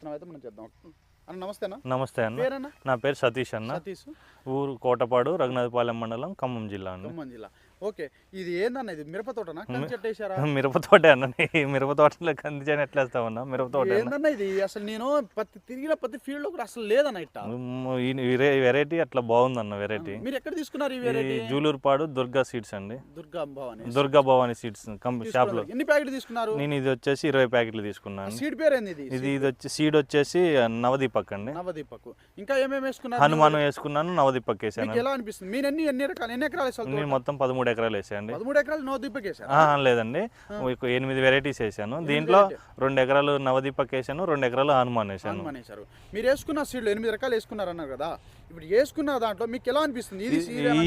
విత్తనం అయితే మనం చేద్దాం. అన్న నమస్తేనా? నమస్తే అన్న. పేరన్నా? నా పేరు సతీష్ అన్న. సతీష్. ఊరు కోటపాడు, రఘునాథపాలెం మండలం, ఖమ్మం జిల్లా అండి. ఖమ్మం జిల్లా. ఓకే, ఇది ఏందన్న? ఇది మిరప తోటనా? కంది చెట్టు వేసారా? మిరప తోటే అన్న. మిరప తోటలో కంది చేయని ఎట్లా వేస్తామన్నా? మిరప తోట ఏందన్న ఇది? అసలు నేను ప్రతి ఫీల్డ్ లో కూడా అసలు లేదన్న ఇట్ట. వెరైటీ అట్లా బాగుందన్న. వెరైటీ మీరు ఎక్కడ తీసుకున్నారు ఈ వెరైటీ? జూలూరుపాడు దుర్గా సీడ్స్ అండి. దుర్గా భవాని. దుర్గా భవాని సీడ్స్ షాప్ లో. ఎన్ని ప్యాకెట్లు తీసుకున్నారు? నేను ఇది వచ్చేసి 20 ప్యాకెట్లు తీసుకున్నాను. సీడ్ పేరు ఏంది? ఇది సీడ్ వచ్చేసి నవదీపక్ అండి. నవదీపక్. ఇంకా ఏమేమి వేసుకున్నారు? హనుమాను వేసుకున్నాను, నవదీపక్ వేసాను. ఎలా అనిపిస్తుంది? మీరు ఎన్ని ఎకరాలు వేసారు? నేను మొత్తం 13 ఎకరాలు వేసాను. 13 ఎకరాలు నవదీపక్ వేసారు? లేదండి, 8 వెరైటీస్ వేసాను. దీంట్లో 2 ఎకరాలు నవదీపక్ వేసాను, 2 ఎకరాలు హనుమాన్ వేసాను. మీరు వేసుకున్న సీడ్లు 8 రకాలు వేసుకున్నారు అన్నారు కదా, ఇప్పుడు వేసుకున్న దాంట్లో మీకు ఎలా అనిపిస్తుంది?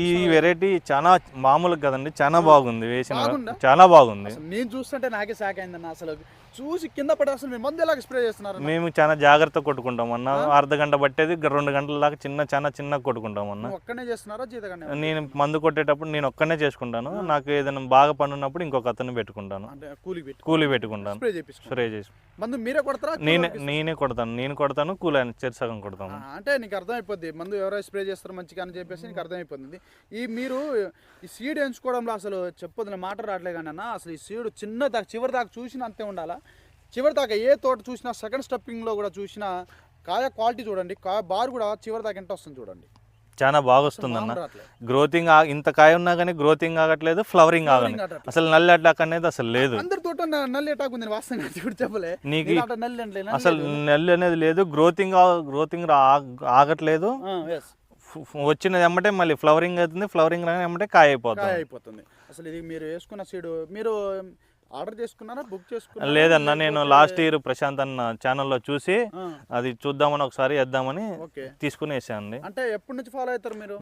ఈ వెరైటీ చాలా మామూలు కదండి, చాలా బాగుంది. వేసిన చాలా బాగుంది. నేను చూస్తుంటే నాకే షాక్ అయిందన్న. అసలు చూసి కింద పడి అసలు మీరు మందు ఎలా స్ప్రే చేస్తున్నారు? మేము చాలా జాగ్రత్త కొట్టుకుంటాం అన్న. అర్ధగంట పట్టేది 2 గంటల దాకా చిన్న కొట్టుకుంటాం అన్న. ఒక్కనే చేస్తున్నారా? జీతగానే? నేను మందు కొట్టేటప్పుడు నేను ఒక్కనే చేసుకుంటాను. నాకు ఏదైనా బాగా పనున్నప్పుడు ఇంకొక అతను పెట్టుకుంటాను, కూలి పెట్టుకుంటాను. స్ప్రే చేసి మందు మీరే కొడతారా? నేనే కొడతాను. నేను కొడతాను, కూలి సగం కొడతాను. అంటే నీకు అర్థమైపోద్ది మందు ఎవరో స్ప్రే చేస్తారు మంచిగా అని చెప్పేసి నీకు అర్థమైపోతుంది. మీరు ఈ సీడ్ ఎంచుకోవడంలో అసలు చెప్పొద్దు, మాట రావట్లే కానీ అన్న. అసలు ఈ సీడ్ చివరి దాకా చూసినా అంతే ఉండాలా. చివరి దాకా ఏ తోట చూసినా, సెకండ్ స్టెప్పింగ్లో కూడా చూసినా కాయ క్వాలిటీ చూడండి, కాయ బారు కూడా చివరి దాకా ఎంత వస్తుంది చూడండి. చాలా బాగా వస్తుంది అన్న. గ్రోతింగ్ ఇంత కాయ ఉన్నా కానీ గ్రోతింగ్ ఆగట్లేదు, ఫ్లవరింగ్ ఆగలేదు. అసలు నల్లి అటాక్ అనేది అసలు లేదు. అందరి తోట నల్లి అటాక్ ఉంది వాస్తవంగా చెప్పలే నీకు. అసలు నల్లి అనేది లేదు, గ్రోతింగ్ ఆగట్లేదు. వచ్చినది ఎమ్మటే మళ్ళీ ఫ్లవరింగ్ అవుతుంది, ఫ్లవరింగ్ ఎమ్మటే కాయ అయిపోతుంది. అసలు ఇది మీరు వేసుకున్న సీడ్ మీరు ఆర్డర్ చేసుకున్నారా, బుక్ చేసుకున్నారా? లేదన్నా, నేను లాస్ట్ ఇయర్ ప్రశాంత్ అన్న ఛానల్లో చూసి అది చూద్దామని ఒకసారి వేద్దామని తీసుకుని వేసాను. అంటే ఎప్పటి నుంచి ఫాలో అవుతారు మీరు?